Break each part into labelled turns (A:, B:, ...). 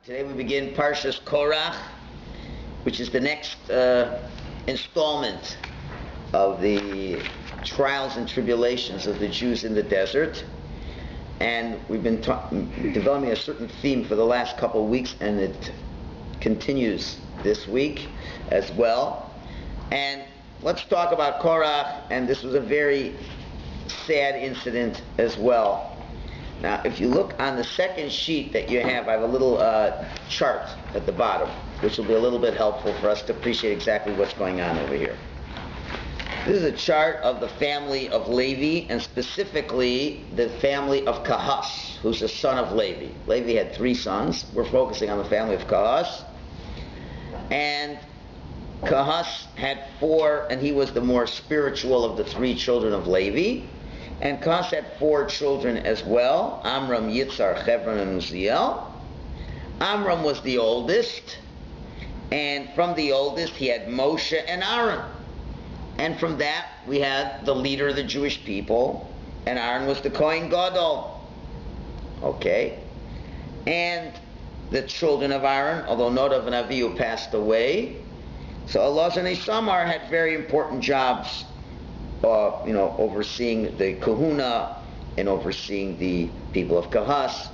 A: Today we begin Parshas Korach, which is the next installment of the trials and tribulations of the Jews in the desert. And we've been developing a certain theme for the last couple of weeks, and it continues this week as well. And let's talk about Korach, and this was a very sad incident as well. Now, if you look on the second sheet that you have, I have a little chart at the bottom, which will be a little bit helpful for us to appreciate exactly what's going on over here. This is a chart of the family of Levi, and specifically the family of Kahas, who's the son of Levi. Levi had 3 sons. We're focusing on the family of Kahas. And Kahas had 4, and he was the more spiritual of the 3 children of Levi. And Kahas had 4 children as well: Amram, Yitzhar, Hebron, and Uziel. Amram was the oldest, and from the oldest he had Moshe and Aaron. And from that we had the leader of the Jewish people, and Aaron was the Kohen Gadol. Okay? And the children of Aaron, although Nadav and Avihu passed away, so Elazar and Isamar had very important jobs, overseeing the kahuna and overseeing the people of Kahas.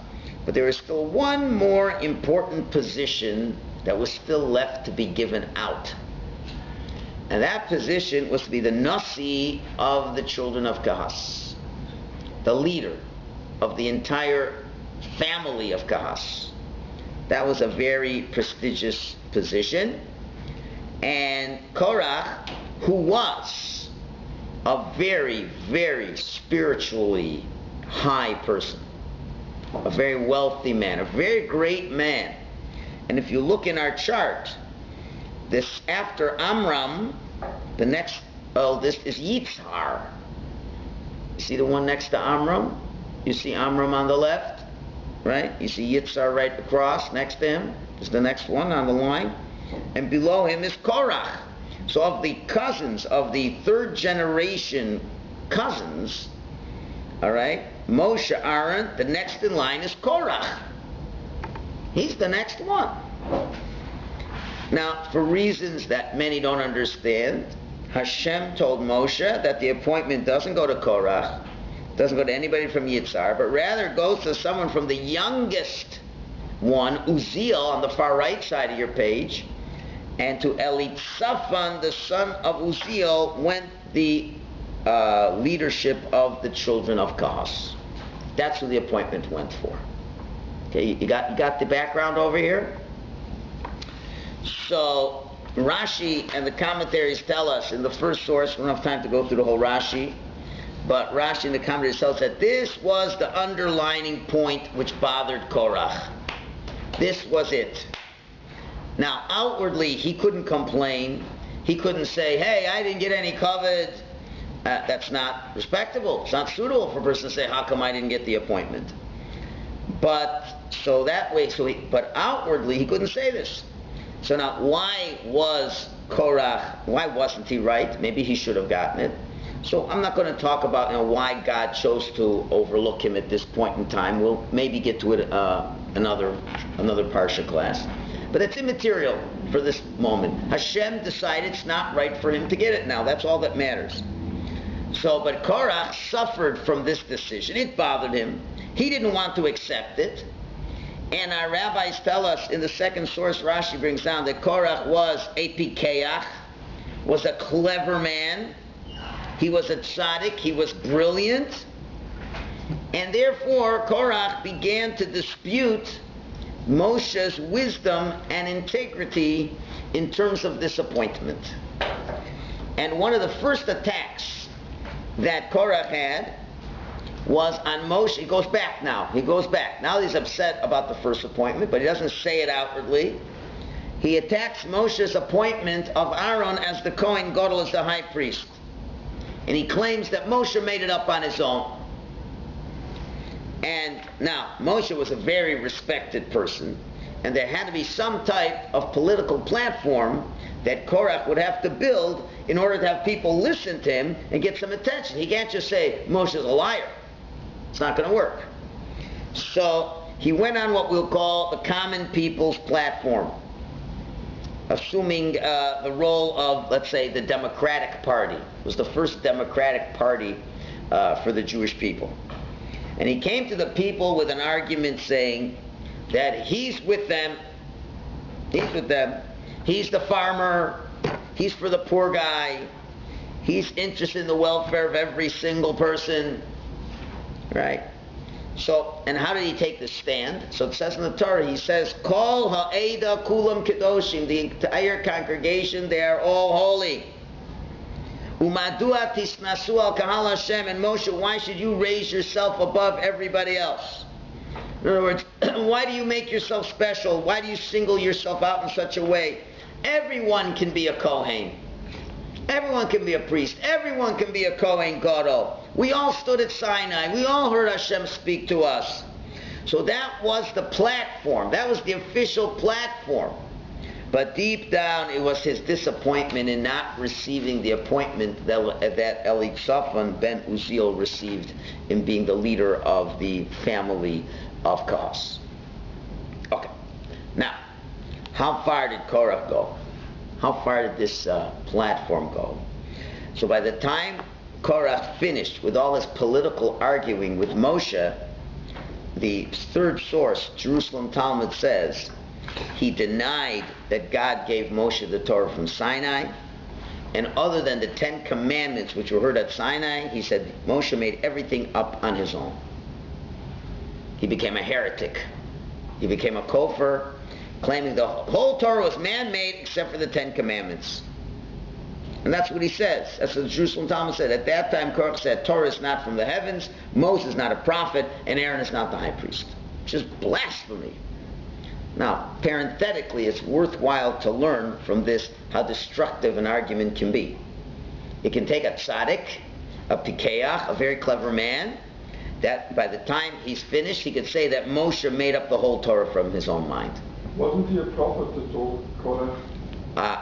A: But there is still one more important position that was still left to be given out. And that position was to be the Nasi of the children of Kahas, the leader of the entire family of Kahas. That was a very prestigious position. And Korach, who was a very, very spiritually high person, a very wealthy man, a very great man. And if you look in our chart, this after Amram, the next eldest is Yitzhar. You see the one next to Amram? You see Amram on the left, right? You see Yitzhar right across next to him is the next one on the line. And below him is Korach. So of the cousins, of the 3rd generation cousins, all right, Moshe, Aaron, the next in line is Korach. He's the next one. Now, for reasons that many don't understand, Hashem told Moshe that the appointment doesn't go to Korach, doesn't go to anybody from Yitzhar, but rather goes to someone from the youngest one, Uziel, on the far right side of your page, and to Elitzaphan, the son of Uziel, went the leadership of the children of Kahas. That's who the appointment went for. Okay, you got the background over here? So Rashi and the commentaries tell us in the first source, we don't have time to go through the whole Rashi, but Rashi and the commentaries tell us that this was the underlining point which bothered Korach. This was it. Now, outwardly, he couldn't complain. He couldn't say, hey, I didn't get any covet. That's not respectable. It's not suitable for a person to say, how come I didn't get the appointment? But outwardly, he couldn't say this. So now, why wasn't he right? Maybe he should have gotten it. So I'm not going to talk about why God chose to overlook him at this point in time. We'll maybe get to it another Parsha class. But it's immaterial for this moment. Hashem decided it's not right for him to get it now. That's all that matters. So, but Korach suffered from this decision. It bothered him. He didn't want to accept it. And our rabbis tell us in the second source Rashi brings down that Korach was a pikeach, was a clever man. He was a tzaddik. He was brilliant. And therefore, Korach began to dispute Moshe's wisdom and integrity in terms of this appointment. And one of the first attacks that Korach had was on Moshe. He goes back now. Now he's upset about the first appointment, but he doesn't say it outwardly. He attacks Moshe's appointment of Aaron as the Kohen Gadol, as the high priest. And he claims that Moshe made it up on his own. And now, Moshe was a very respected person, and there had to be some type of political platform that Korach would have to build in order to have people listen to him and get some attention. He can't just say, Moshe's a liar. It's not going to work. So he went on what we'll call the common people's platform, assuming the role of, let's say, the Democratic Party. It was the first Democratic Party for the Jewish people. And he came to the people with an argument saying that he's with them, he's the farmer, he's for the poor guy, he's interested in the welfare of every single person, right? So, and how did he take the stand? So it says in the Torah, he says, Kol ha'eda kulam kedoshim, the entire congregation, they are all holy. Umadua tisnasu al kahal Hashem, and Moshe, why should you raise yourself above everybody else? In other words, why do you make yourself special? Why do you single yourself out in such a way? Everyone can be a Kohen. Everyone can be a priest. Everyone can be a Kohen Gadol. We all stood at Sinai. We all heard Hashem speak to us. So that was the platform. That was the official platform. But deep down, it was his disappointment in not receiving the appointment that Elitzaphan ben Uziel received in being the leader of the family of Kahas. Okay. Now, how far did Korach go? How far did this platform go? So by the time Korach finished with all his political arguing with Moshe, the third source, Jerusalem Talmud, says he denied that God gave Moshe the Torah from Sinai, and other than the 10 commandments which were heard at Sinai, he said Moshe made everything up on his own. He became a heretic. He became a kofar, claiming the whole Torah was man-made except for the 10 commandments. And that's what he says. That's what the Jerusalem Talmud said. At that time, Korach said, Torah is not from the heavens, Moses is not a prophet, and Aaron is not the high priest. Which is blasphemy. Now, parenthetically, it's worthwhile to learn from this how destructive an argument can be. It can take a tzaddik, a pikeach, a very clever man, that by the time he's finished, he could say that Moshe made up the whole Torah from his own mind.
B: Wasn't he a prophet that told Korach?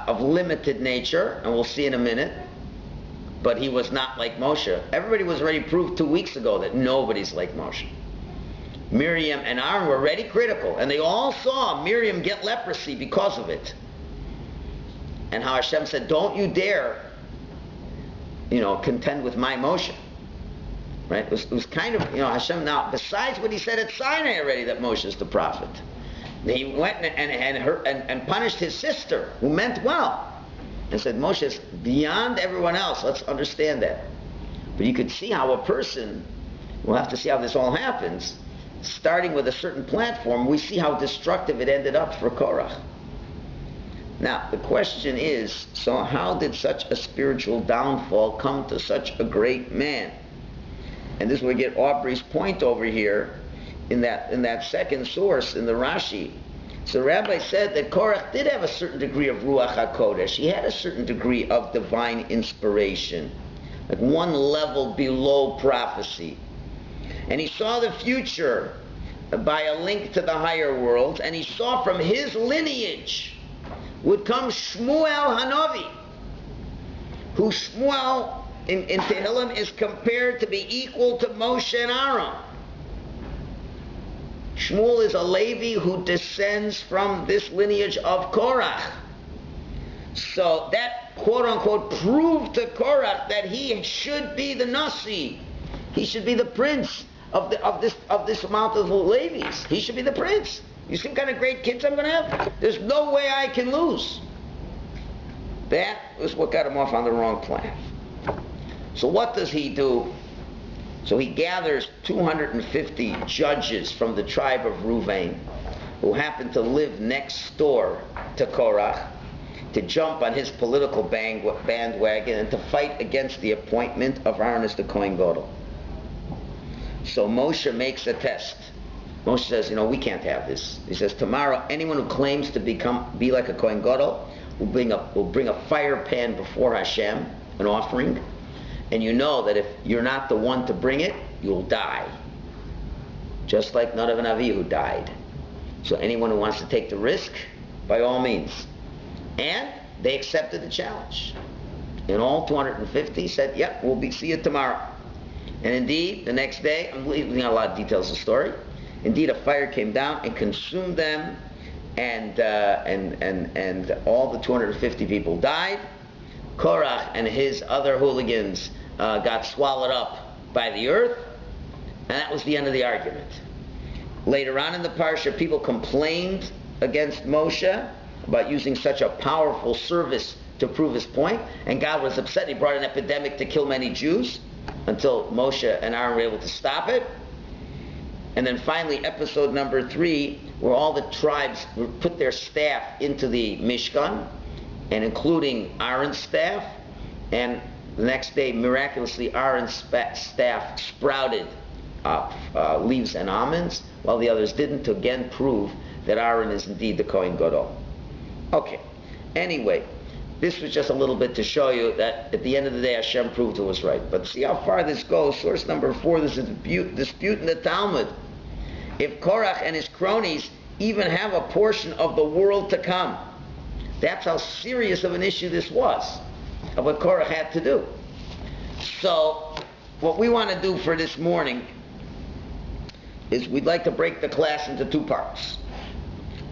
A: Of limited nature, and we'll see in a minute, but he was not like Moshe. Everybody was already proved 2 weeks ago that nobody's like Moshe. Miriam and Aaron were already critical, and they all saw Miriam get leprosy because of it. And how Hashem said, don't you dare, contend with my Moshe. Right? It was kind of, Hashem, now, besides what he said at Sinai already, that Moshe is the prophet, he went and punished his sister, who meant well, and said, Moshe is beyond everyone else. Let's understand that. But you could see how a person, we'll have to see how this all happens, starting with a certain platform, we see how destructive it ended up for Korach. Now, the question is, so how did such a spiritual downfall come to such a great man? And this is where we get Aubrey's point over here, in that second source, in the Rashi. So Rabbi said that Korach did have a certain degree of Ruach HaKodesh. He had a certain degree of divine inspiration, like one level below prophecy. And he saw the future by a link to the higher worlds, and he saw from his lineage would come Shmuel Hanavi, who Shmuel in Tehillim is compared to be equal to Moshe and Aaron. Shmuel is a Levi who descends from this lineage of Korach. So that quote-unquote proved to Korach that he should be the Nasi. He should be the prince of this amount of Levis. He should be the prince. You see what kind of great kids I'm going to have? There's no way I can lose. That was what got him off on the wrong plan. So what does he do? So he gathers 250 judges from the tribe of Ruvain, who happen to live next door to Korach, to jump on his political bandwagon and to fight against the appointment of Aaron as the Kohen Gadol. So Moshe makes a test. Moshe says, we can't have this. He says, tomorrow anyone who claims to be like a Kohen Gadol will bring a fire pan before Hashem, an offering, and you know that if you're not the one to bring it, you'll die. Just like Nadav and Avihu died. So anyone who wants to take the risk, by all means. And they accepted the challenge. And all 250 said, yep, we'll see you tomorrow. And indeed, the next day, I'm leaving out a lot of details of the story, Indeed, a fire came down and consumed them, and all the 250 people died. Korach and his other hooligans got swallowed up by the earth, and that was the end of the argument. Later on in the parsha, people complained against Moshe about using such a powerful service to prove his point, and God was upset. He brought an epidemic to kill many Jews until Moshe and Aaron were able to stop it. And then finally, episode number 3, where all the tribes put their staff into the Mishkan, and including Aaron's staff, and the next day, miraculously, Aaron's staff sprouted leaves and almonds, while the others didn't, to again prove that Aaron is indeed the Kohen Gadol. Okay, anyway, this was just a little bit to show you that at the end of the day, Hashem proved it was right. But see how far this goes. Source number 4, there's a dispute in the Talmud. If Korach and his cronies even have a portion of the world to come. That's how serious of an issue this was, of what Korach had to do. So, what we want to do for this morning is we'd like to break the class into 2 parts.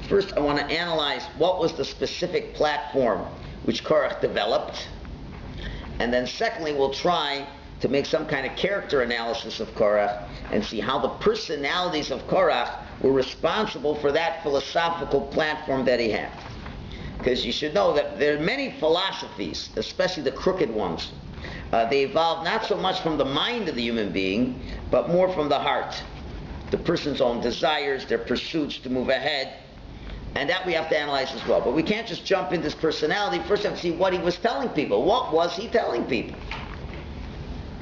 A: First, I want to analyze what was the specific platform which Korach developed. And then secondly, we'll try to make some kind of character analysis of Korach and see how the personalities of Korach were responsible for that philosophical platform that he had. Because you should know that there are many philosophies, especially the crooked ones. They evolved not so much from the mind of the human being, but more from the heart. The person's own desires, their pursuits to move ahead. And that we have to analyze as well. But we can't just jump into his personality. First we have to see what he was telling people. What was he telling people?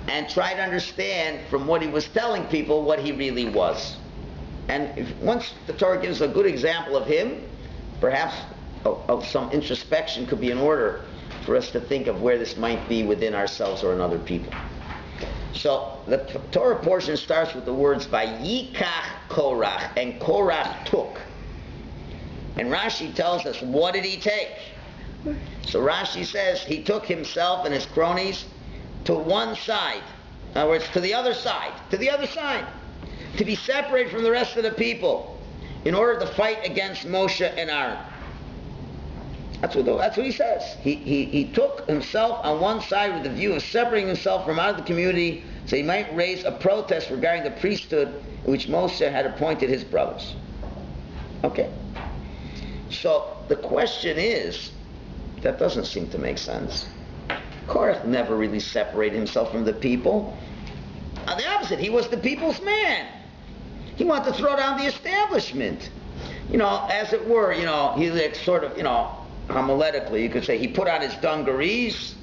A: And try to understand from what he was telling people what he really was. And once the Torah gives a good example of him, perhaps of some introspection could be in order for us to think of where this might be within ourselves or in other people. So the Torah portion starts with the words Vayikach Korach, and Korach took. And Rashi tells us, what did he take? So Rashi says he took himself and his cronies to one side. In other words, to the other side. To the other side. To be separated from the rest of the people in order to fight against Moshe and Aaron. That's what he says. He took himself on one side with the view of separating himself from out of the community so he might raise a protest regarding the priesthood in which Moshe had appointed his brothers. Okay. So the question is, that doesn't seem to make sense. Korach never really separated himself from the people. On the opposite, he was the people's man. He wanted to throw down the establishment. As it were, he like sort of, homiletically, you could say he put on his dungarees,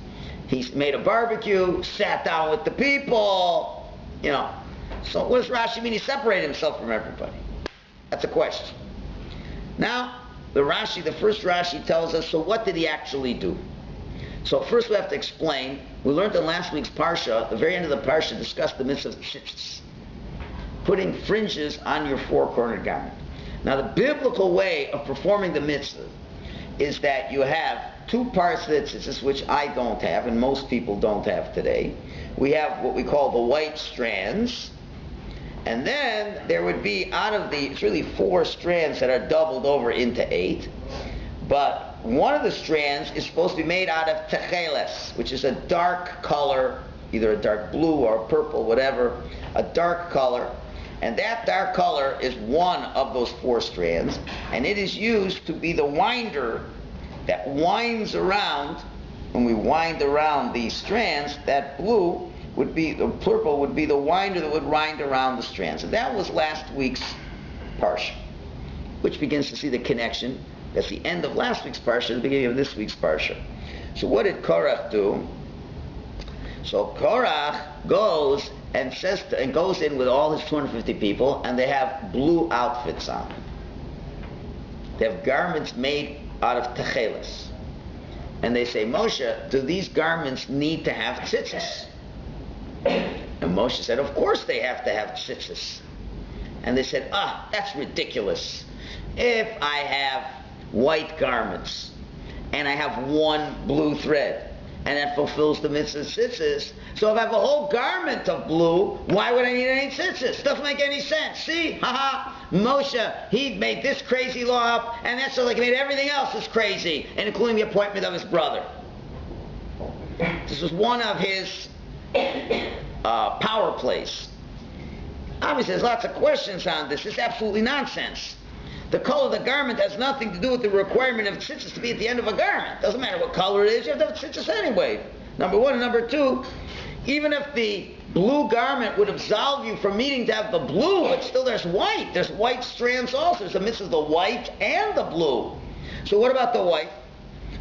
A: he made a barbecue, sat down with the people, So what does Rashi mean he separated himself from everybody? That's a question. Now, the first Rashi tells us, so what did he actually do? So first we have to explain, we learned in last week's Parsha, the very end of the Parsha discussed the mitzvah of tzitzis, putting fringes on your four-cornered garment. Now the biblical way of performing the mitzvah is that you have 2 parts of the tzitzis, which I don't have, and most people don't have today. We have what we call the white strands, and then there would be it's really 4 strands that are doubled over into 8. But one of the strands is supposed to be made out of techeles, which is a dark color, either a dark blue or purple, whatever, a dark color. And that dark color is one of those 4 strands, and it is used to be the winder that winds around. When we wind around these strands, that blue would be, the purple would be the winder that would wind around the strands. And that was last week's parsha, which begins to see the connection. That's the end of last week's parsha, the beginning of this week's parsha. So what did Korach do? So Korach goes and goes in with all his 250 people, and they have blue outfits on. They have garments made out of techeles. And they say, Moshe, do these garments need to have tzitzis? And Moshe said, of course they have to have tzitzis. And they said, that's ridiculous. If I have white garments and I have 1 blue thread, and that fulfills the mitzvah tzitzis. So if I have a whole garment of blue, why would I need any tzitzis? Doesn't make any sense. See? Moshe, he made this crazy law up, and that's like he made everything else is crazy, and including the appointment of his brother. This was one of his power plays. Obviously, there's lots of questions on this. It's absolutely nonsense. The color of the garment has nothing to do with the requirement of tzitzis to be at the end of a garment. Doesn't matter what color it is, you have to have tzitzis anyway. Number one. And number two, even if the blue garment would absolve you from needing to have the blue, but still there's white. There's white strands also. There's a mitzvah of the white and the blue. So what about the white?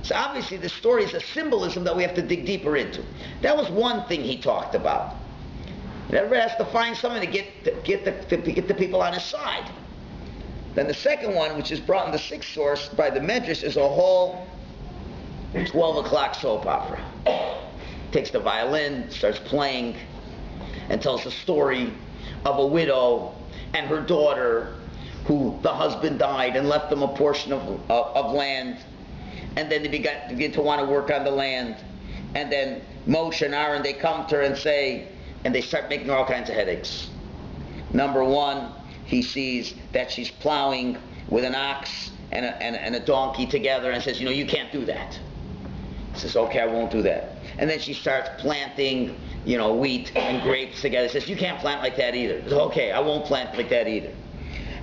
A: So obviously the story is a symbolism that we have to dig deeper into. That was one thing he talked about. And everybody has to find something to get the people on his side. Then the second one, which is brought in the sixth source by the Medrash, is a whole 12 o'clock soap opera. Takes the violin, starts playing, and tells the story of a widow and her daughter who the husband died and left them a portion of land. And then they begin to want to work on the land. And then Moshe and Aaron, they come to her and say, and they start making her all kinds of headaches. Number one, he sees that she's plowing with an ox and a donkey together and says, you can't do that. He says, okay, I won't do that. And then she starts planting, wheat and grapes together. He says, you can't plant like that either. He says, okay, I won't plant like that either.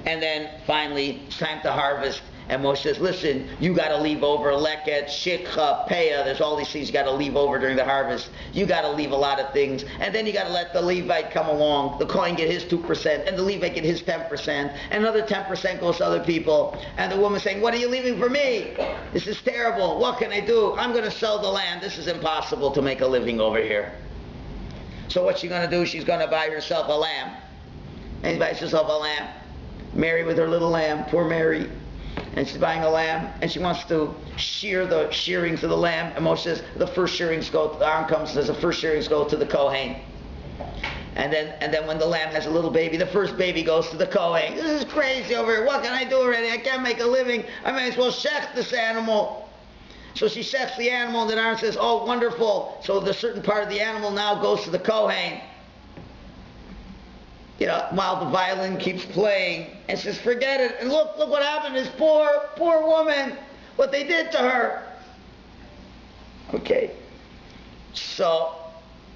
A: And then finally, it's time to harvest. And Moshe says, listen, you got to leave over leket, shikha, peah. There's all these things you got to leave over during the harvest. You got to leave a lot of things. And then you got to let the Levite come along. The Kohen get his 2%, and the Levite get his 10%. And another 10% goes to other people. And the woman saying, what are you leaving for me? This is terrible. What can I do? I'm going to sell the land. This is impossible to make a living over here. So what's she going to do? She's going to buy herself a lamb. And she buys herself a lamb. Mary with her little lamb. Poor Mary. And she's buying a lamb, and she wants to shear the shearings of the lamb. And Moshe says, the first shearings go, the Aaron comes and says, the first shearings go to the Kohen. And then when the lamb has a little baby, the first baby goes to the Kohen. This is crazy over here. What can I do already? I can't make a living. I may as well shech this animal. So she shechs the animal, and then Aaron says, oh, wonderful. So the certain part of the animal now goes to the Kohen. While the violin keeps playing, and says, forget it, and look what happened to this poor woman, what they did to her. Okay. So,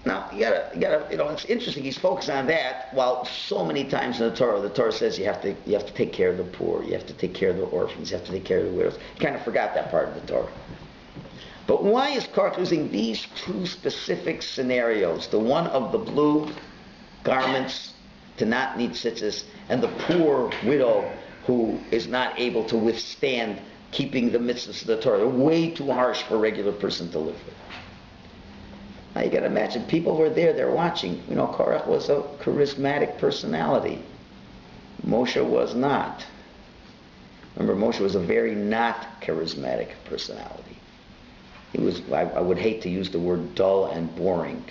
A: now, you gotta, it's interesting, he's focused on that, while so many times in the Torah says you have to take care of the poor, you have to take care of the orphans, you have to take care of the widows. You kind of forgot that part of the Torah. But why is Korach using these two specific scenarios, the one of the blue garments, to not need tzitzis, and the poor widow who is not able to withstand keeping the mitzvahs of the Torah? They're way too harsh for a regular person to live with. Now you got to imagine, people were there, they're watching. Korach was a charismatic personality. Moshe was not. Remember, Moshe was a very not charismatic personality. He was, I would hate to use the word dull and boring,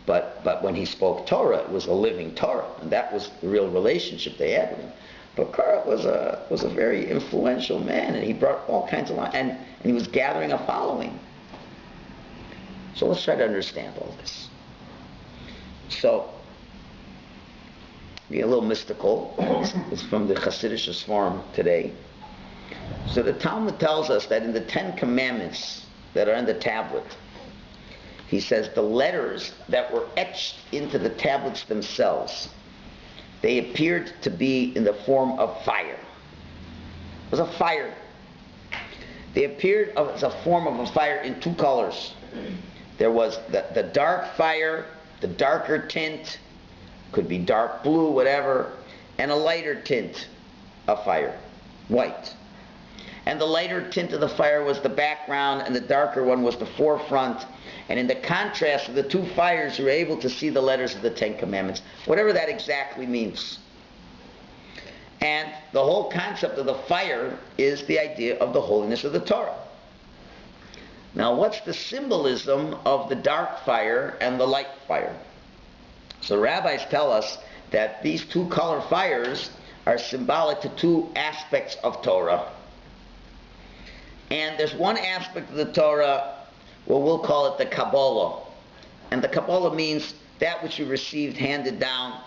A: but when he spoke Torah, it was a living Torah, and that was the real relationship they had with him. But Korach was a very influential man, and he brought all kinds of and he was gathering a following. So let's try to understand all this. So, be a little mystical. It's from the Hasidic Sforim today. So the Talmud tells us that in the 10 Commandments that are in the tablet, he says the letters that were etched into the tablets themselves, they appeared to be in the form of fire. It was a fire. They appeared as a form of a fire in two colors. There was the dark fire, the darker tint, could be dark blue, whatever, and a lighter tint of fire, white. And the lighter tint of the fire was the background, and the darker one was the forefront. And in the contrast of the two fires, you were able to see the letters of the 10 Commandments, whatever that exactly means. And the whole concept of the fire is the idea of the holiness of the Torah. Now, what's the symbolism of the dark fire and the light fire? So rabbis tell us that these two color fires are symbolic to two aspects of Torah. And there's one aspect of the Torah well, we'll call it the Kabbalah. And the Kabbalah means that which you received handed down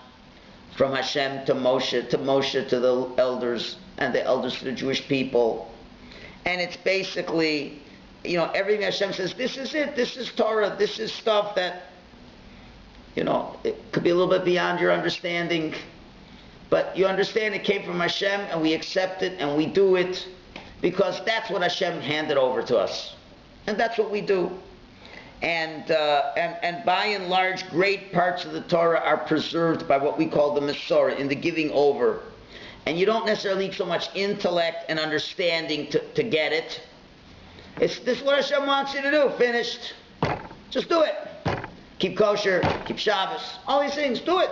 A: from Hashem to Moshe to the elders, and the elders to the Jewish people. And it's basically, everything Hashem says, this is it, this is Torah, this is stuff that, it could be a little bit beyond your understanding, but you understand it came from Hashem, and we accept it, and we do it, because that's what Hashem handed over to us. And that's what we do. And by and large, great parts of the Torah are preserved by what we call the Masorah, in the giving over. And you don't necessarily need so much intellect and understanding to get it. This is what Hashem wants you to do. Finished. Just do it. Keep kosher, keep Shabbos, all these things, do it.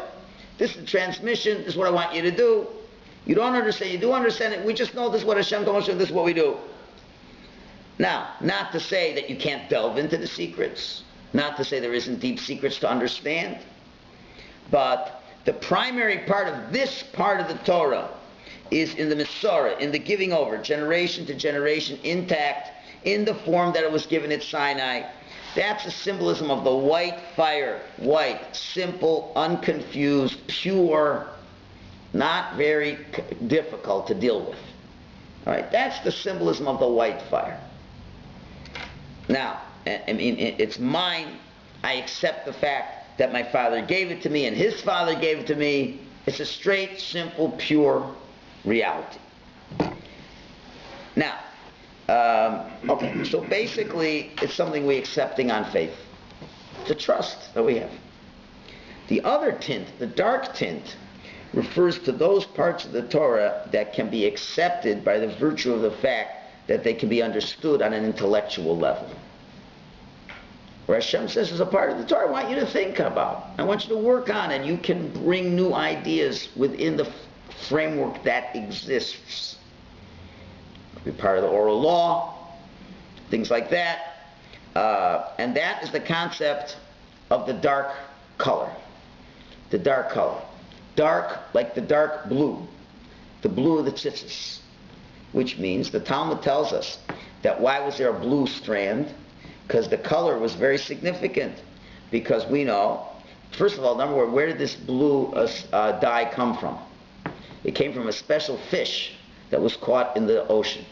A: This is the transmission, this is what I want you to do. You don't understand, you do understand it, we just know this is what Hashem told us, this is what we do. Now, not to say that you can't delve into the secrets, not to say there isn't deep secrets to understand, but the primary part of this part of the Torah is in the Masorah, in the giving over, generation to generation, intact, in the form that it was given at Sinai. That's a symbolism of the white fire. White, simple, unconfused, pure, not very difficult to deal with. All right, that's the symbolism of the white fire. Now, it's mine. I accept the fact that my father gave it to me and his father gave it to me. It's a straight, simple, pure reality. Now, okay, so basically it's something we're accepting on faith. It's a trust that we have. The other tint, the dark tint, refers to those parts of the Torah that can be accepted by the virtue of the fact that they can be understood on an intellectual level. Where Hashem says, as a part of the Torah, I want you to think about, I want you to work on, and you can bring new ideas within the framework that exists. It could be part of the oral law, things like that. And that is the concept of the dark color. The dark color. Dark like the dark blue. The blue of the tzitzis. Which means, the Talmud tells us that why was there a blue strand? Because the color was very significant. Because we know, first of all, number one, where did this blue dye come from? It came from a special fish that was caught in the ocean.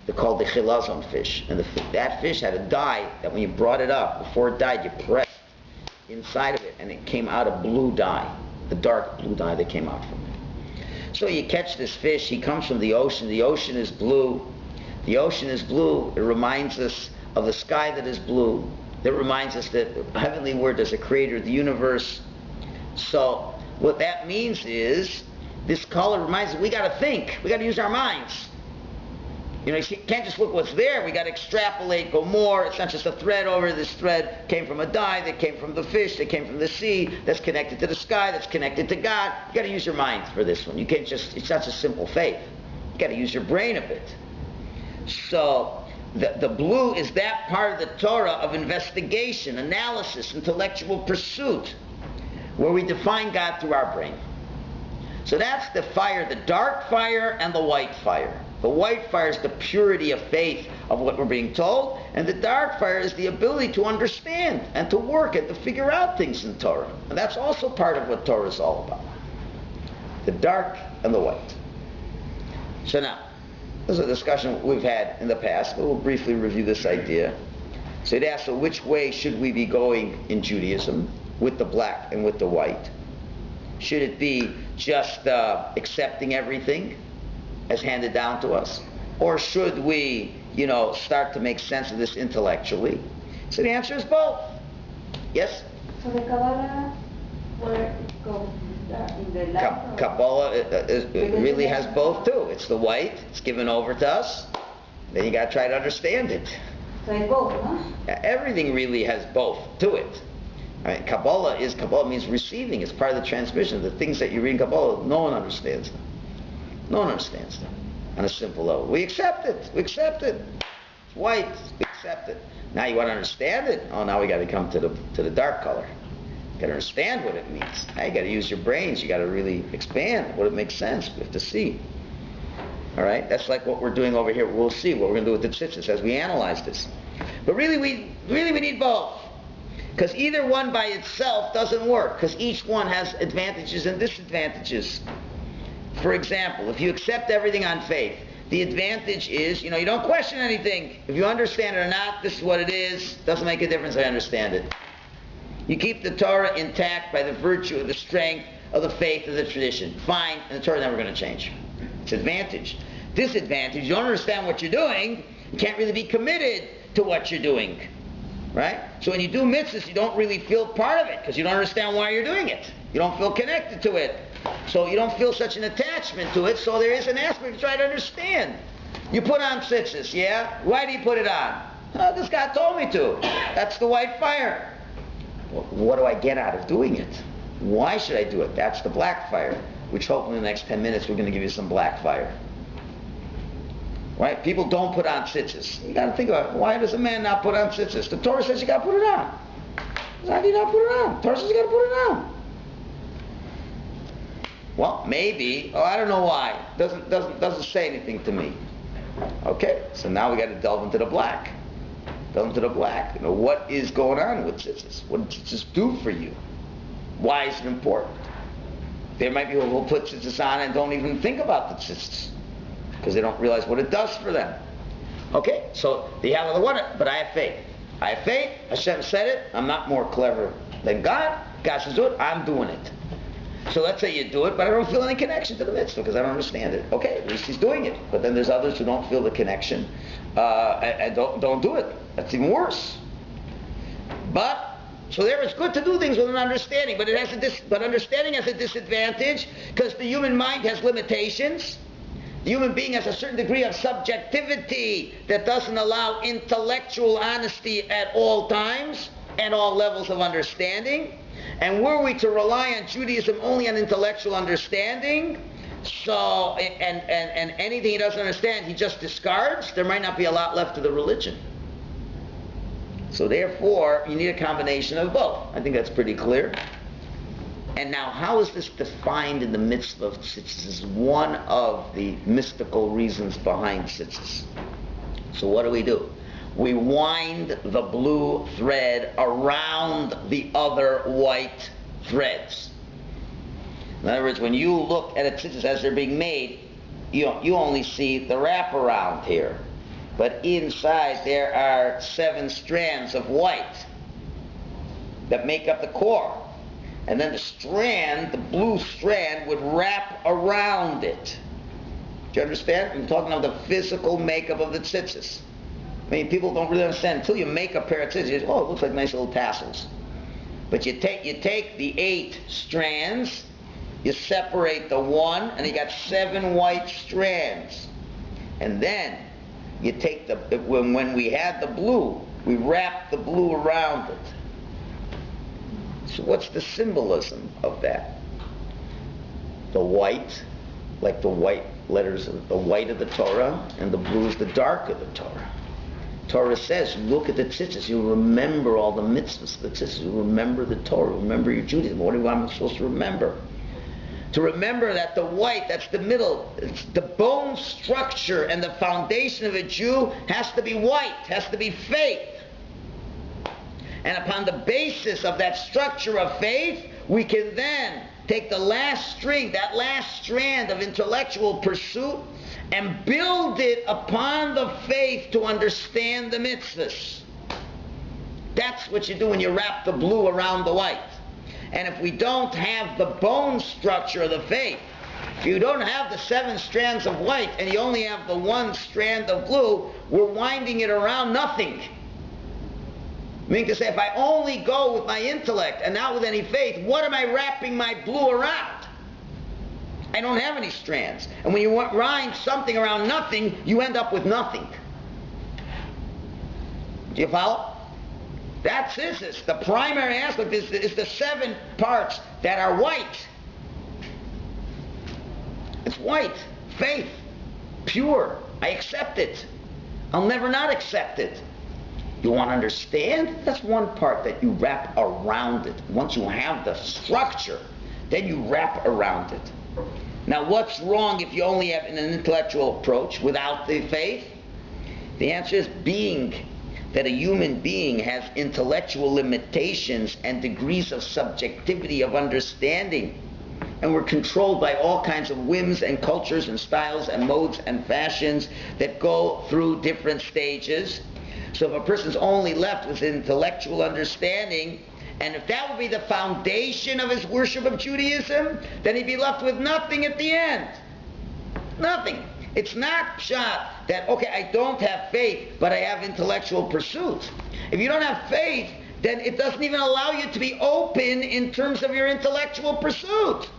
A: They're called the chilazon fish. And that fish had a dye that when you brought it up, before it died, you pressed inside of it, and it came out a blue dye. The dark blue dye that came out from it. So you catch this fish, he comes from the ocean is blue. The ocean is blue, it reminds us of the sky that is blue. It reminds us that the heavenly word is a creator of the universe. So what that means is, this color reminds us we got to think, we got to use our minds. You can't just look what's there, we got to extrapolate, go more. It's not just a thread over, this thread came from a dye, that came from the fish, that came from the sea, that's connected to the sky, that's connected to God. You got to use your mind for this one. You can't just, it's not just simple faith. You got to use your brain a bit. So, the blue is that part of the Torah of investigation, analysis, intellectual pursuit, where we define God through our brain. So that's the fire, the dark fire and the white fire. The white fire is the purity of faith of what we're being told, and the dark fire is the ability to understand and to work and to figure out things in Torah. And that's also part of what Torah is all about. The dark and the white. So now, this is a discussion we've had in the past, but we'll briefly review this idea. So it asks, so which way should we be going in Judaism, with the black and with the white? Should it be just accepting everything as handed down to us? Or should we, start to make sense of this intellectually? So the answer is both. Yes?
C: So the Kabbalah, where it goes in the light?
A: Kabbalah it really has both too. It's the white, it's given over to us, then you got to try to understand it.
C: So it's both, no?
A: Everything really has both to it. Right? Kabbalah means receiving. It's part of the transmission. The things that you read in Kabbalah, no one understands them. No one understands them on a simple level. We accept it. It's white. We accept it. Now you want to understand it? Oh, now we got to come to the dark color. You got to understand what it means. Now you got to use your brains. You got to really expand what it makes sense. We have to see. All right? That's like what we're doing over here. We'll see what we're going to do with the tzitzis as we analyze this. But really we need both. Because either one by itself doesn't work, because each one has advantages and disadvantages. For example, if you accept everything on faith, the advantage is, you don't question anything. If you understand it or not, this is what it is. Doesn't make a difference, I understand it. You keep the Torah intact by the virtue of the strength of the faith of the tradition. Fine, and the Torah is never going to change. It's advantage. Disadvantage, you don't understand what you're doing, you can't really be committed to what you're doing. Right? So when you do mitzvahs, you don't really feel part of it, because you don't understand why you're doing it. You don't feel connected to it. So you don't feel such an attachment to it, so there is an aspect to try to understand. You put on tzitzis, yeah? Why do you put it on? This guy told me to. That's the white fire. Well, what do I get out of doing it? Why should I do it? That's the black fire, which hopefully in the next 10 minutes we're going to give you some black fire. Right? People don't put on tzitzis. You got to think about it. Why does a man not put on tzitzis? The Torah says you got to put it on. How do you not put it on? The Torah says you got to put it on. Well, maybe. I don't know why. Doesn't say anything to me. Okay, so now we got to delve into the black. Delve into the black. What is going on with tzitzis? What does tzitzis do for you? Why is it important? There might be people who put tzitzis on and don't even think about the tzitzis, because they don't realize what it does for them. Okay, so the other one, but I have faith. I have faith. Hashem said it. I'm not more clever than God. God says do it. I'm doing it. So let's say you do it, but I don't feel any connection to the mitzvah because I don't understand it. Okay, at least he's doing it. But then there's others who don't feel the connection and don't do it. That's even worse. So there it's good to do things with an understanding, but understanding has a disadvantage because the human mind has limitations. The human being has a certain degree of subjectivity that doesn't allow intellectual honesty at all times and all levels of understanding. And were we to rely on Judaism only on intellectual understanding, and anything he doesn't understand he just discards, there might not be a lot left of the religion. So therefore, you need a combination of both. I think that's pretty clear. And now, how is this defined in the mitzvah of tzitzis? This is one of the mystical reasons behind tzitzis. So what do? We wind the blue thread around the other white threads. In other words, when you look at a tzitzis as they're being made, you only see the wraparound here. But inside there are 7 strands of white that make up the core. And then the blue strand would wrap around it. Do you understand? I'm talking about the physical makeup of the tzitzis. I mean, people don't really understand until you make a pair of tzitzis. It looks like nice little tassels. But you take the 8 strands, you separate the one, and you got 7 white strands. And then you take when we had the blue, we wrapped the blue around it. So what's the symbolism of that? The white, like the white letters, the white of the Torah, and the blue is the dark of the Torah. Torah says, look at the tzitzis, you'll remember all the mitzvahs of the tzitzis, you'll remember the Torah, remember your Judaism. What am I supposed to remember? To remember that the white, that's the middle, it's the bone structure and the foundation of a Jew has to be white, has to be faith. And upon the basis of that structure of faith, we can then take the last string, that last strand of intellectual pursuit, and build it upon the faith to understand the mitzvahs. That's what you do when you wrap the blue around the white. And if we don't have the bone structure of the faith, if you don't have the 7 strands of white and you only have the 1 strand of blue, we're winding it around nothing. Meaning to say, if I only go with my intellect and not with any faith, what am I wrapping my blue around? I don't have any strands. And when you wind something around nothing, you end up with nothing. Do you follow? That's this. The primary aspect is the 7 parts that are white. It's white. Faith. Pure. I accept it. I'll never not accept it. You want to understand? That's one part that you wrap around it. Once you have the structure, then you wrap around it. Now, what's wrong if you only have an intellectual approach without the faith? The answer is being that a human being has intellectual limitations and degrees of subjectivity of understanding, and we're controlled by all kinds of whims and cultures and styles and modes and fashions that go through different stages. So if a person's only left with intellectual understanding, and if that would be the foundation of his worship of Judaism, then he'd be left with nothing at the end. Nothing. It's not pshat that, okay, I don't have faith, but I have intellectual pursuit. If you don't have faith, then it doesn't even allow you to be open in terms of your intellectual pursuit.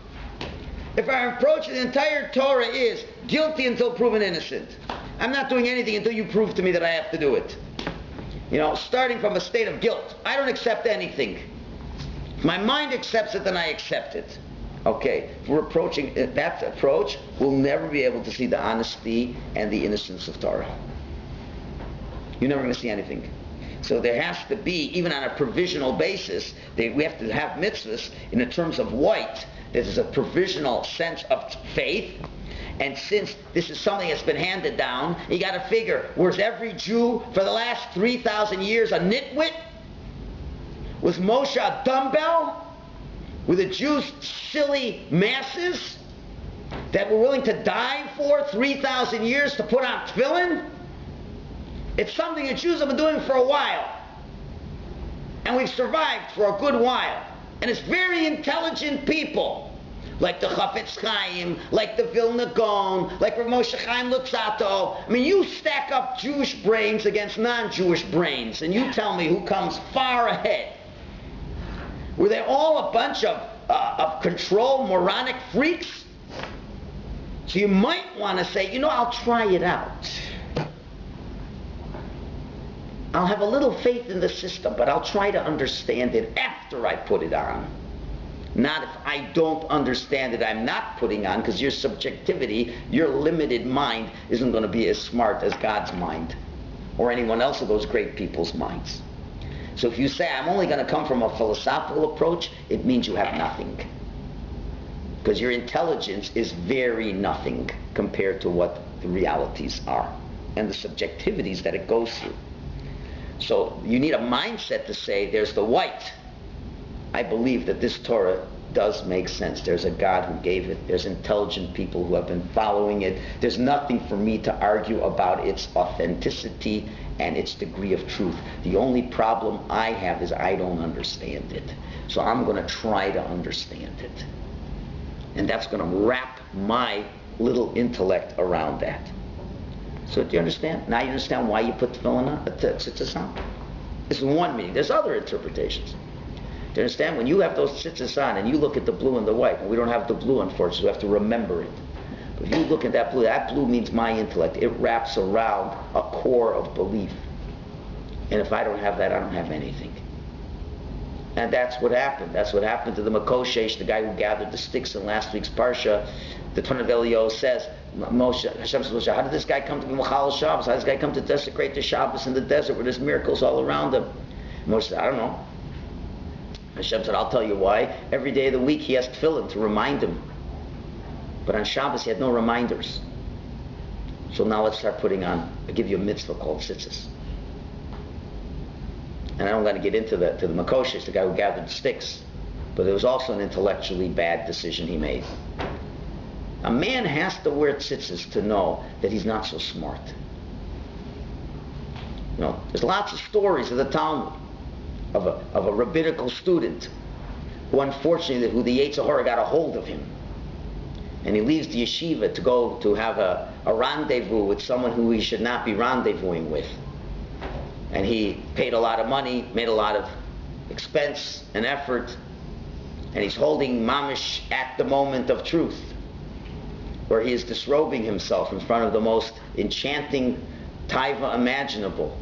A: If our approach to the entire Torah is guilty until proven innocent, I'm not doing anything until you prove to me that I have to do it. You know, starting from a state of guilt. I don't accept anything. If my mind accepts it, then I accept it. Okay, if we're approaching that approach, we'll never be able to see the honesty and the innocence of Torah. You're never going to see anything. So there has to be, even on a provisional basis, we have to have mitzvahs in the terms of white. There's a provisional sense of faith. And since this is something that's been handed down, you got to figure, was every Jew for the last 3,000 years a nitwit? Was Moshe a dumbbell? Were the Jews silly masses that were willing to die for 3,000 years to put on tefillin? It's something the Jews have been doing for a while. And we've survived for a good while. And it's very intelligent people, like the Chafetz Chaim, like the Vilna Gaon, like Rav Moshe Chaim Luzzatto. I mean, you stack up Jewish brains against non-Jewish brains, and you tell me who comes far ahead. Were they all a bunch of control moronic freaks? So you might want to say, you know, I'll try it out. I'll have a little faith in the system, but I'll try to understand it after I put it on. Not if I don't understand it, I'm not putting on, because your subjectivity, your limited mind isn't going to be as smart as God's mind or anyone else of those great people's minds. So if you say, I'm only going to come from a philosophical approach, it means you have nothing. Because your intelligence is very nothing compared to what the realities are and the subjectivities that it goes through. So you need a mindset to say, there's the white. I believe that this Torah does make sense. There's a God who gave it. There's intelligent people who have been following it. There's nothing for me to argue about its authenticity and its degree of truth. The only problem I have is I don't understand it. So I'm going to try to understand it. And that's going to wrap my little intellect around that. So do you understand? Now you understand why you put tefillin on? Tzitzis on? This is one meaning. There's other interpretations. Do you understand? When you have those tzitzis on and you look at the blue and the white, and we don't have the blue, unfortunately, we have to remember it. But if you look at that blue means my intellect. It wraps around a core of belief. And if I don't have that, I don't have anything. And that's what happened. That's what happened to the Michalowicz, the guy who gathered the sticks in last week's Parsha. The Ton of Elio says, Hashem says, Moshe, how did this guy come to be Michalowicz Shabbos? How did this guy come to desecrate the Shabbos in the desert where there's miracles all around him? Moshe said, I don't know. Hashem said, I'll tell you why. Every day of the week he has tefillin to remind him. But on Shabbos he had no reminders. So now let's start putting on, I give you a mitzvah called tzitzis. And I don't want to get into the Michalowicz, the guy who gathered sticks. But it was also an intellectually bad decision he made. A man has to wear tzitzis to know that he's not so smart. You know, there's lots of stories of the Talmud of a rabbinical student who unfortunately, the Yetzer Hara got a hold of him. And he leaves the yeshiva to go to have a rendezvous with someone who he should not be rendezvousing with. And he paid a lot of money, made a lot of expense and effort, and he's holding mamish at the moment of truth, where he is disrobing himself in front of the most enchanting taiva imaginable.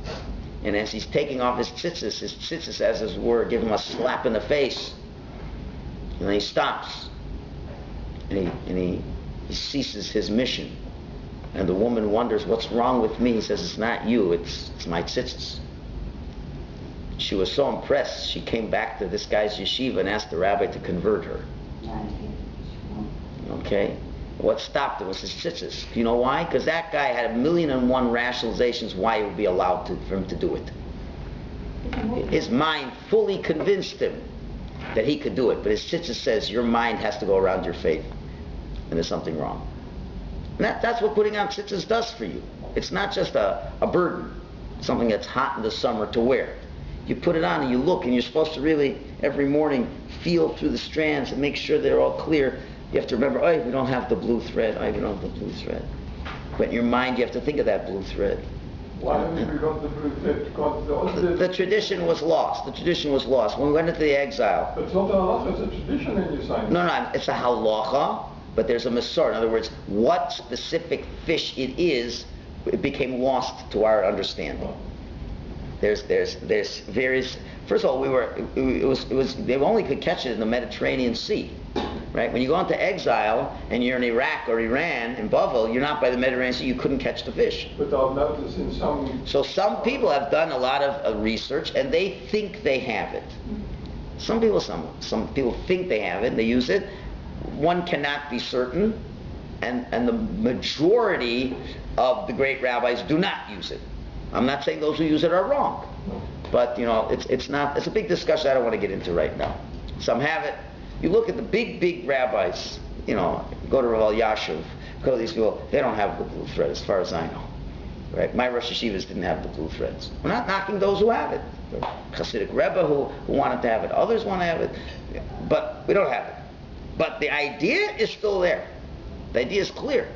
A: And as he's taking off his tzitzis, as it were, give him a slap in the face. And then he stops. And he ceases his mission. And the woman wonders, what's wrong with me? He says, it's not you, it's my tzitzis. She was so impressed, she came back to this guy's yeshiva and asked the rabbi to convert her. Okay? What stopped it was his tzitzis. You know why? Because that guy had 1,000,001 rationalizations why it would be allowed for him to do it. His mind fully convinced him that he could do it. But his tzitzis says your mind has to go around your faith. And there's something wrong. And that's what putting on tzitzis does for you. It's not just a burden, something that's hot in the summer to wear. You put it on and you look, and you're supposed to really, every morning, feel through the strands and make sure they're all clear. You have to remember, oh, we don't have the blue thread. Oh, we don't have the blue thread. But in your mind, you have to think of that blue thread.
B: Why haven't we got the blue thread? Because
A: the tradition was lost. The tradition was lost. When we went into the exile...
B: It's not a halacha, it's a tradition in your sign.
A: No, it's a halacha, but there's a masor. In other words, what specific fish it is, it became lost to our understanding. There's various... First of all, they only could catch it in the Mediterranean Sea. Right? When you go into exile and you're in Iraq or Iran, in Bavel, you're not by the Mediterranean Sea, you couldn't catch the fish.
B: But I've noticed in some...
A: So some people have done a lot of research and they think they have it. Some people think they have it and they use it. One cannot be certain, and the majority of the great rabbis do not use it. I'm not saying those who use it are wrong, but it's a big discussion I don't want to get into right now. Some have it. You look at the big rabbis, go to Rav Yashiv, go to these people, they don't have the blue thread as far as I know. Right? My Rosh Yeshivas didn't have the blue threads. We're not knocking those who have it. The Hasidic Rebbe who wanted to have it, others want to have it, but we don't have it. But the idea is still there. The idea is clear.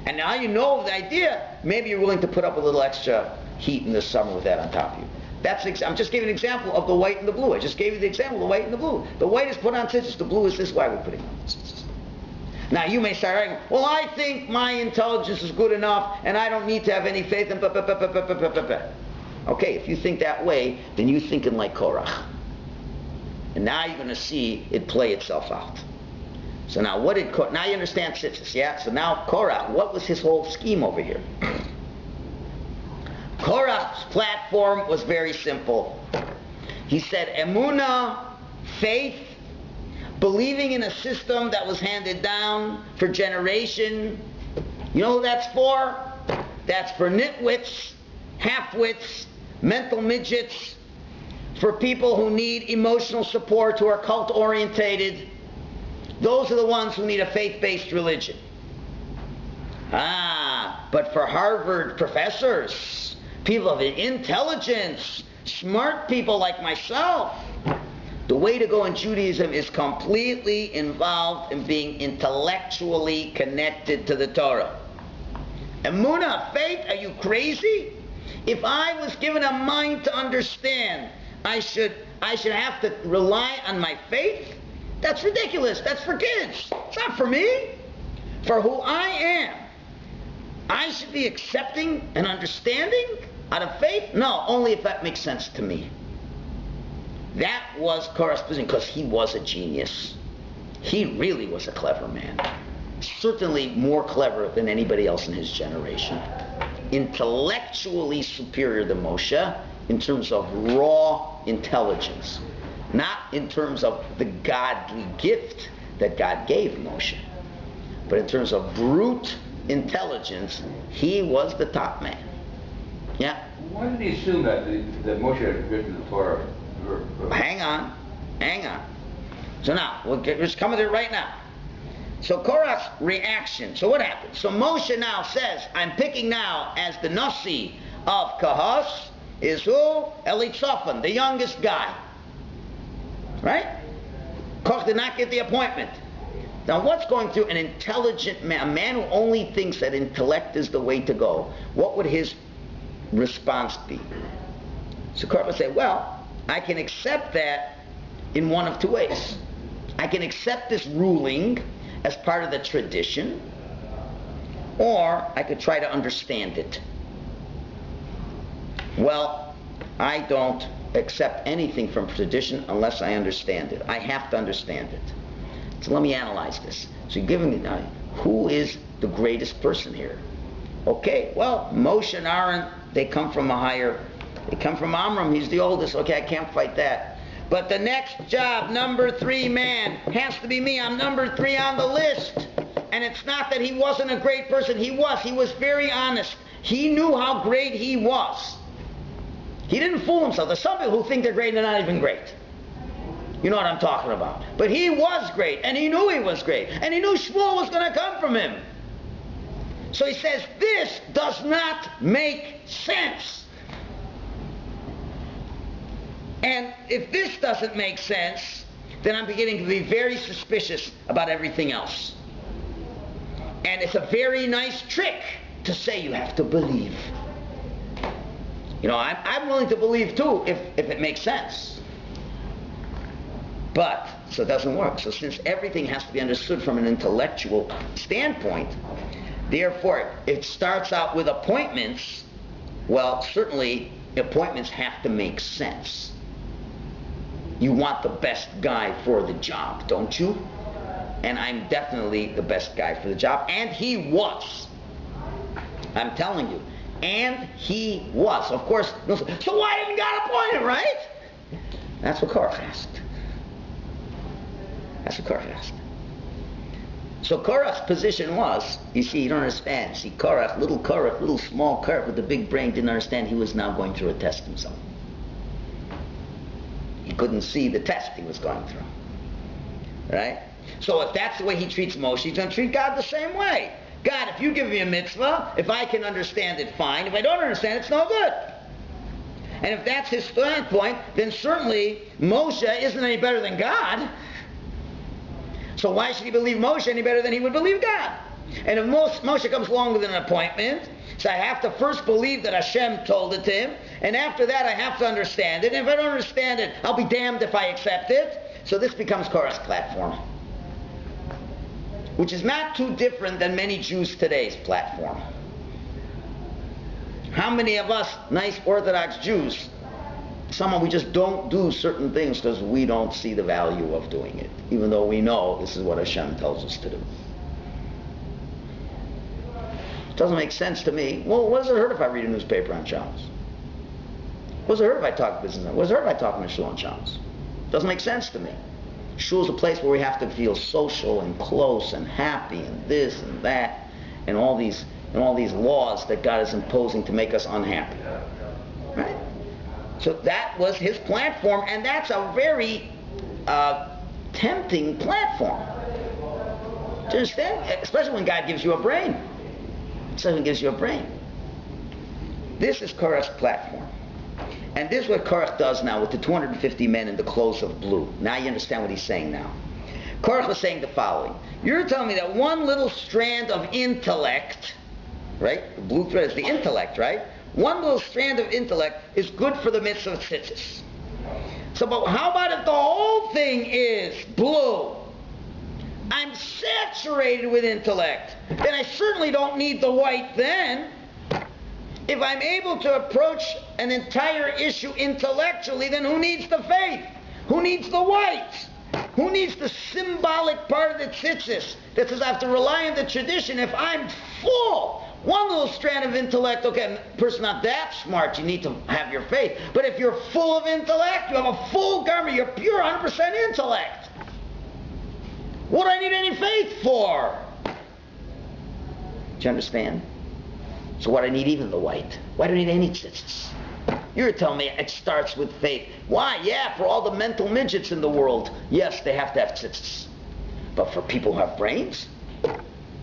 A: And now you know the idea, maybe you're willing to put up a little extra heat in the summer with that on top of you. I'm just giving an example of the white and the blue. I just gave you the example of the white and the blue. The white is put on tzitzis, the blue is this. Why are we putting on tzitzis? Now you may start arguing, well, I think my intelligence is good enough and I don't need to have any faith in Okay, if you think that way, then you're thinking like Korach. And now you're going to see it play itself out. So now now you understand tzitzis, yeah? So now Korach, what was his whole scheme over here? Korach's platform was very simple. He said, emunah, faith, believing in a system that was handed down for generation. You know who that's for? That's for nitwits, half-wits, mental midgets, for people who need emotional support, who are cult-orientated. Those are the ones who need a faith-based religion. But for Harvard professors, people of intelligence, smart people like myself, the way to go in Judaism is completely involved in being intellectually connected to the Torah. Emunah, faith, are you crazy? If I was given a mind to understand, I should have to rely on my faith? That's ridiculous. That's for kids. It's not for me. For who I am, I should be accepting and understanding out of faith? No, only if that makes sense to me. That was Korach's position, because he was a genius. He really was a clever man. Certainly more clever than anybody else in his generation. Intellectually superior to Moshe in terms of raw intelligence. Not in terms of the godly gift that God gave Moshe. But in terms of brute intelligence, he was the top man. Yeah?
D: Why did he assume that Moshe had written the Torah?
A: Hang on. So now, we're just coming to it right now. So Korach's reaction. So what happened? So Moshe now says, I'm picking now as the Nasi of Kahos is who? Elitzaphan, the youngest guy. Right? Korach did not get the appointment. Now what's going through an intelligent man, a man who only thinks that intellect is the way to go, what would his response be? So Korach would say, well, I can accept that in one of two ways. I can accept this ruling as part of the tradition, or I could try to understand it. Well, I don't accept anything from tradition unless I understand it. I have to understand it. So let me analyze this. So you're giving me now, who is the greatest person here? Okay, well, Moshe and Aaron, they come from Amram, he's the oldest. Okay, I can't fight that. But the next job, number 3 man, has to be me. I'm number 3 on the list. And it's not that he wasn't a great person. He was very honest. He knew how great he was. He didn't fool himself. There's some people who think they're great and they're not even great. You know what I'm talking about. But he was great, and he knew he was great, and he knew Shmuel was going to come from him. So he says, this does not make sense. And if this doesn't make sense, then I'm beginning to be very suspicious about everything else. And it's a very nice trick to say you have to believe. You know, I'm willing to believe too if it makes sense. But, so it doesn't work. So since everything has to be understood from an intellectual standpoint, therefore it starts out with appointments. Well, certainly appointments have to make sense. You want the best guy for the job, don't you? And I'm definitely the best guy for the job. And he was. I'm telling you. And he was. Of course, so why didn't God appoint him, right? That's what Korach asked. That's what Korach asked. So Korach's position was, you see, you don't understand. See, Korach, little small Korach with the big brain, didn't understand he was now going through a test himself. He couldn't see the test he was going through. Right? So if that's the way he treats Moshe, he's going to treat God the same way. God, if you give me a mitzvah, if I can understand it, fine. If I don't understand it, it's no good. And if that's his standpoint, then certainly Moshe isn't any better than God. So why should he believe Moshe any better than he would believe God? And if Moshe comes along with an appointment, so I have to first believe that Hashem told it to him, and after that I have to understand it. And if I don't understand it, I'll be damned if I accept it. So this becomes Korach's platform, which is not too different than many Jews today's platform. How many of us, nice Orthodox Jews, somehow we just don't do certain things because we don't see the value of doing it, even though we know this is what Hashem tells us to do. It doesn't make sense to me. Well, what does it hurt if I read a newspaper on Shabbos? What does it hurt if I talk business? What does it hurt if I talk in Shul on Shabbos? It doesn't make sense to me. Shul is a place where we have to feel social and close and happy and this and that and all these laws that God is imposing to make us unhappy. Right? So that was his platform, and that's a very tempting platform. Do you understand? Especially when God gives you a brain. Especially when he gives you a brain. This is Korach's platform. And this is what Korach does now with the 250 men in the clothes of blue. Now you understand what he's saying now. Korach was saying the following. You're telling me that one little strand of intellect, right? The blue thread is the intellect, right? One little strand of intellect is good for the mitzvah of tzitzis. So, but how about if the whole thing is blue? I'm saturated with intellect. Then I certainly don't need the white then. If I'm able to approach an entire issue intellectually, then who needs the faith? Who needs the white? Who needs the symbolic part of the tzitzis that says I have to rely on the tradition if I'm full? One little strand of intellect, okay, a person not that smart, you need to have your faith. But if you're full of intellect, you have a full garment, you're pure 100% intellect. What do I need any faith for? Do you understand? So what do I need even the white? Why do I need any tzitzis? You're telling me it starts with faith. Why? Yeah, for all the mental midgets in the world, yes, they have to have tzitzis. But for people who have brains?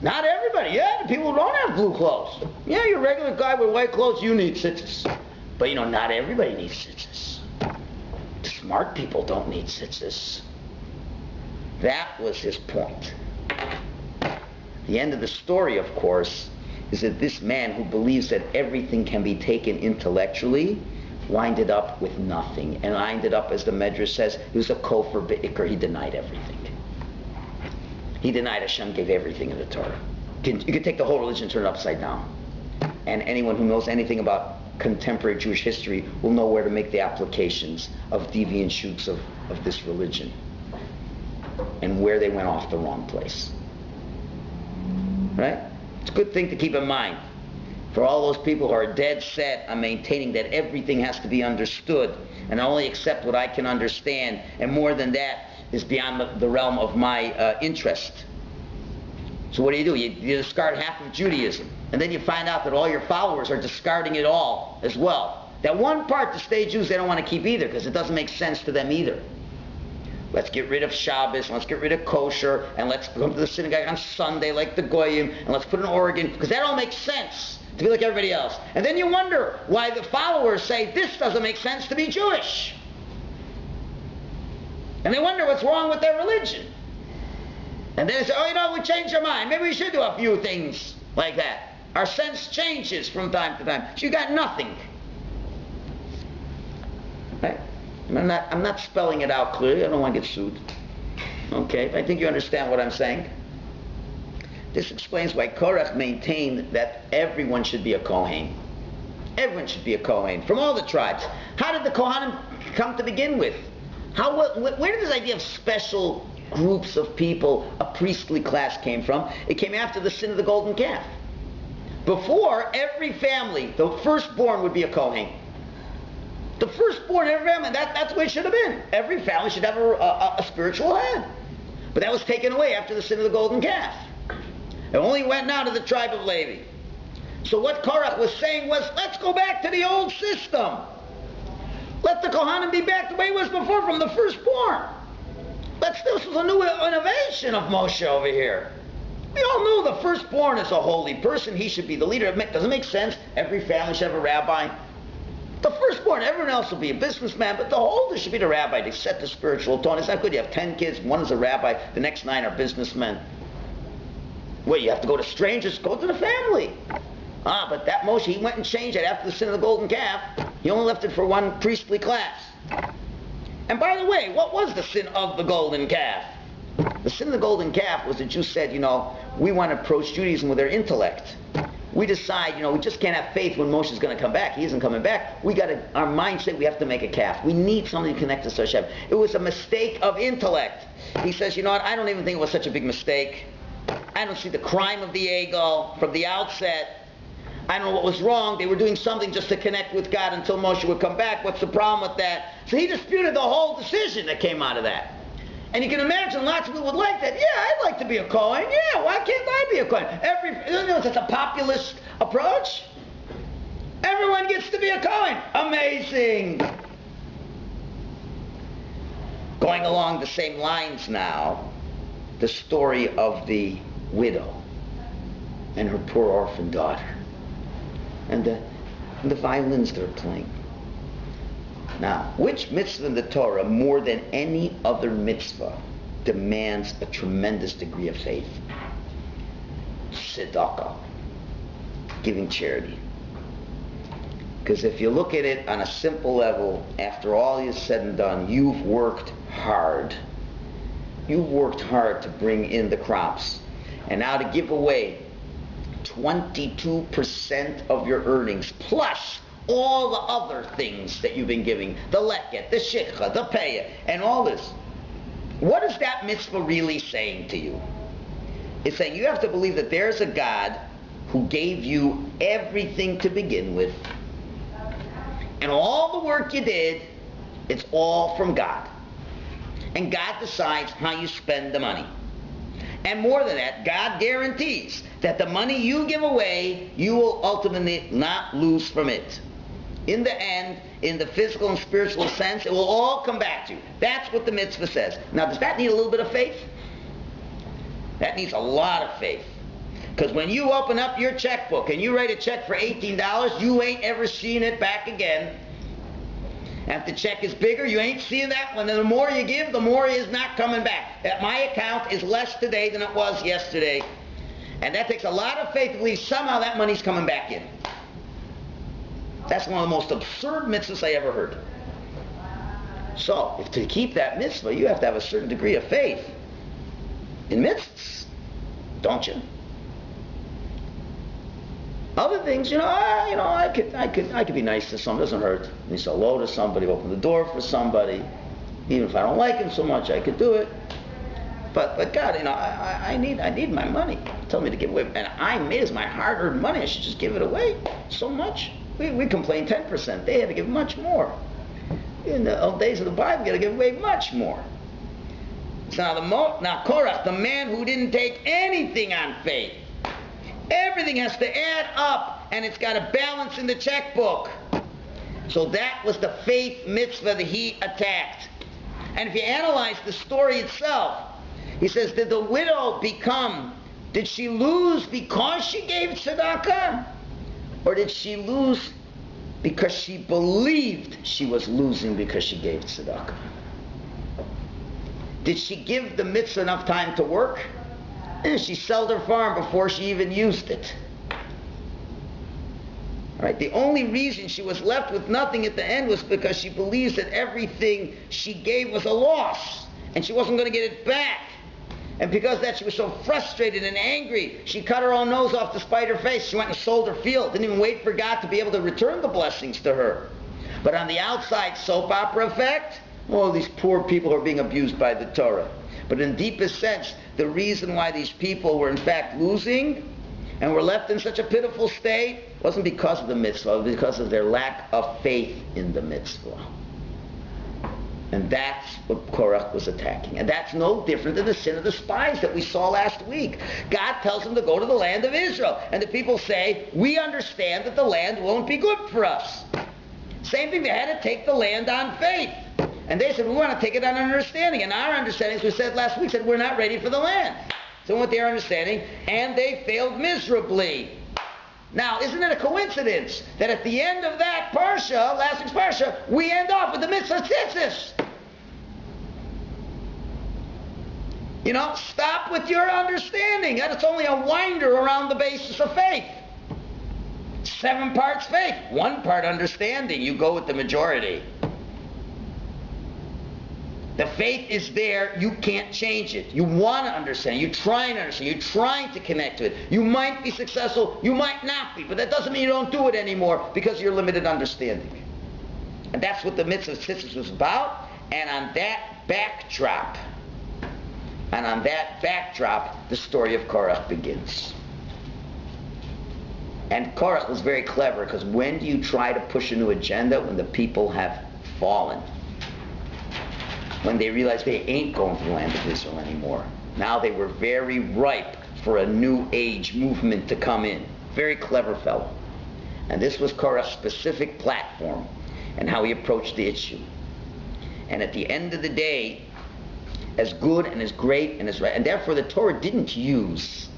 A: Not everybody. Yeah, the people who don't have blue clothes. Yeah, you're a regular guy with white clothes, you need tzitzis. But you know, not everybody needs tzitzis. The smart people don't need tzitzis. That was his point. The end of the story, of course, is that this man who believes that everything can be taken intellectually winded up with nothing. And winded up, as the Medrash says, he was a kofar be'ikr. He denied everything. He denied Hashem gave everything in the Torah. You could take the whole religion and turn it upside down. And anyone who knows anything about contemporary Jewish history will know where to make the applications of deviant shoots of this religion and where they went off the wrong place. Right? It's a good thing to keep in mind for all those people who are dead set on maintaining that everything has to be understood and I only accept what I can understand, and more than that is beyond the realm of my interest. So what do? You discard half of Judaism, and then you find out that all your followers are discarding it all as well. that one part the state Jews, they don't want to keep either because it doesn't make sense to them either. Let's get rid of Shabbos, and let's get rid of kosher, and let's come to the synagogue on Sunday like the Goyim, and let's put an organ, because that all makes sense to be like everybody else. And then you wonder why the followers say, this doesn't make sense to be Jewish. And they wonder what's wrong with their religion. And then they say, oh, we changed our mind. Maybe we should do a few things like that. Our sense changes from time to time. So you got nothing. Right? I'm not spelling it out clearly. I don't want to get sued. Okay? I think you understand what I'm saying. This explains why Korach maintained that everyone should be a Kohen. Everyone should be a Kohen, from all the tribes. How did the Kohanim come to begin with? Where did this idea of special groups of people, a priestly class, came from? It came after the sin of the golden calf. Before, every family, the firstborn would be a Kohen. The firstborn in every family, that's the way it should have been. Every family should have a spiritual head. But that was taken away after the sin of the golden calf. It only went now to the tribe of Levi. So what Korach was saying was, let's go back to the old system. Let the Kohanim be back the way it was before, from the firstborn. This was a new innovation of Moshe over here. We all know the firstborn is a holy person. He should be the leader. Does it make sense? Every family should have a rabbi. The firstborn, everyone else will be a businessman, but the oldest should be the rabbi to set the spiritual tone. It's not good. You have 10 kids, one is a rabbi, the next 9 are businessmen. Wait, you have to go to strangers? Go to the family. But that Moshe, he went and changed it after the sin of the golden calf. He only left it for one priestly class. And by the way, what was the sin of the golden calf? The sin of the golden calf was the Jews said, we want to approach Judaism with their intellect. We decide, we just can't have faith when Moshe's going to come back. He isn't coming back. Our mindset, we have to make a calf. We need something to connect us to Hashem. It was a mistake of intellect. He says, what, I don't even think it was such a big mistake. I don't see the crime of the ego from the outset. I don't know what was wrong. They were doing something just to connect with God until Moshe would come back. What's the problem with that? So he disputed the whole decision that came out of that. And you can imagine lots of people would like that. Yeah, I'd like to be a Kohen. Yeah, why can't I be a Kohen? It's a populist approach. Everyone gets to be a Kohen. Amazing. Going along the same lines now, the story of the widow and her poor orphan daughter. And the violins they're playing. Now, which mitzvah in the Torah, more than any other mitzvah, demands a tremendous degree of faith? Tzedakah, giving charity. Because if you look at it on a simple level, after all is said and done, you've worked hard. You've worked hard to bring in the crops. And now to give away 22% of your earnings, plus all the other things that you've been giving, the leket, the shikha, the payah, and all this. What is that mitzvah really saying to you? It's saying you have to believe that there's a God who gave you everything to begin with, and all the work you did, it's all from God. And God decides how you spend the money. And more than that, God guarantees that the money you give away, you will ultimately not lose from it. In the end, in the physical and spiritual sense, it will all come back to you. That's what the mitzvah says. Now, does that need a little bit of faith? That needs a lot of faith. Because when you open up your checkbook and you write a check for $18, you ain't ever seeing it back again. And if the check is bigger, you ain't seeing that one. And the more you give, the more is not coming back. My account is less today than it was yesterday. And that takes a lot of faith to believe somehow that money's coming back in. That's one of the most absurd mitzvahs I ever heard. So, if to keep that mitzvah, you have to have a certain degree of faith in mitzvahs, don't you? Other things, I could be nice to someone. It doesn't hurt. I say hello to somebody, open the door for somebody. Even if I don't like him so much, I could do it. But God, I need my money. Tell me to give away, and I made it my hard-earned money. I should just give it away so much. We complain 10%. They had to give much more. In the old days of the Bible, you got to give away much more. So now Korach, the man who didn't take anything on faith, everything has to add up, and it's got to balance in the checkbook. So that was the faith mitzvah that he attacked. And if you analyze the story itself, he says, did she lose because she gave tzedakah? Or did she lose because she believed she was losing because she gave tzedakah? Did she give the mitzvah enough time to work? And she sold her farm before she even used it. Right? The only reason she was left with nothing at the end was because she believes that everything she gave was a loss and she wasn't going to get it back. And because of that, she was so frustrated and angry, she cut her own nose off to spite her face. She went and sold her field, didn't even wait for God to be able to return the blessings to her. But on the outside, soap opera effect, oh, these poor people are being abused by the Torah. But in deepest sense, the reason why these people were in fact losing and were left in such a pitiful state wasn't because of the mitzvah, it was because of their lack of faith in the mitzvah. And that's what Korach was attacking. And that's no different than the sin of the spies that we saw last week. God tells them to go to the land of Israel. And the people say, we understand that the land won't be good for us. Same thing, they had to take the land on faith. And they said, we want to take it on understanding. And our understanding, as we said last week, said we're not ready for the land. So what their understanding, and they failed miserably. Now, isn't it a coincidence that at the end of that parsha, last week's parsha, we end off with the mitzvah tzitzis? You know, stop with your understanding. That it's only a winder around the basis of faith. 7 parts faith, 1 part understanding. You go with the majority. The faith is there, you can't change it. You want to understand, you're trying to understand, you're trying to connect to it. You might be successful, you might not be, but that doesn't mean you don't do it anymore because of your limited understanding. And that's what the mitzvah of tzitzis was about, and on that backdrop, the story of Korach begins. And Korach was very clever, because when do you try to push a new agenda? When the people have fallen. When they realized they ain't going to the land of Israel anymore. Now they were very ripe for a new age movement to come in. Very clever fellow. And this was Korach's specific platform and how he approached the issue. And at the end of the day, as good and as great and as right, and therefore the Torah didn't use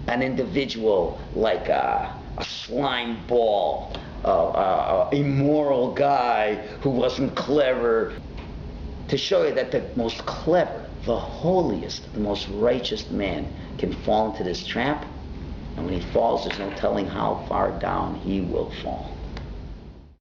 A: an individual like a slime ball, a immoral guy who wasn't clever, to show you that the most clever, the holiest, the most righteous man can fall into this trap. And when he falls, there's no telling how far down he will fall.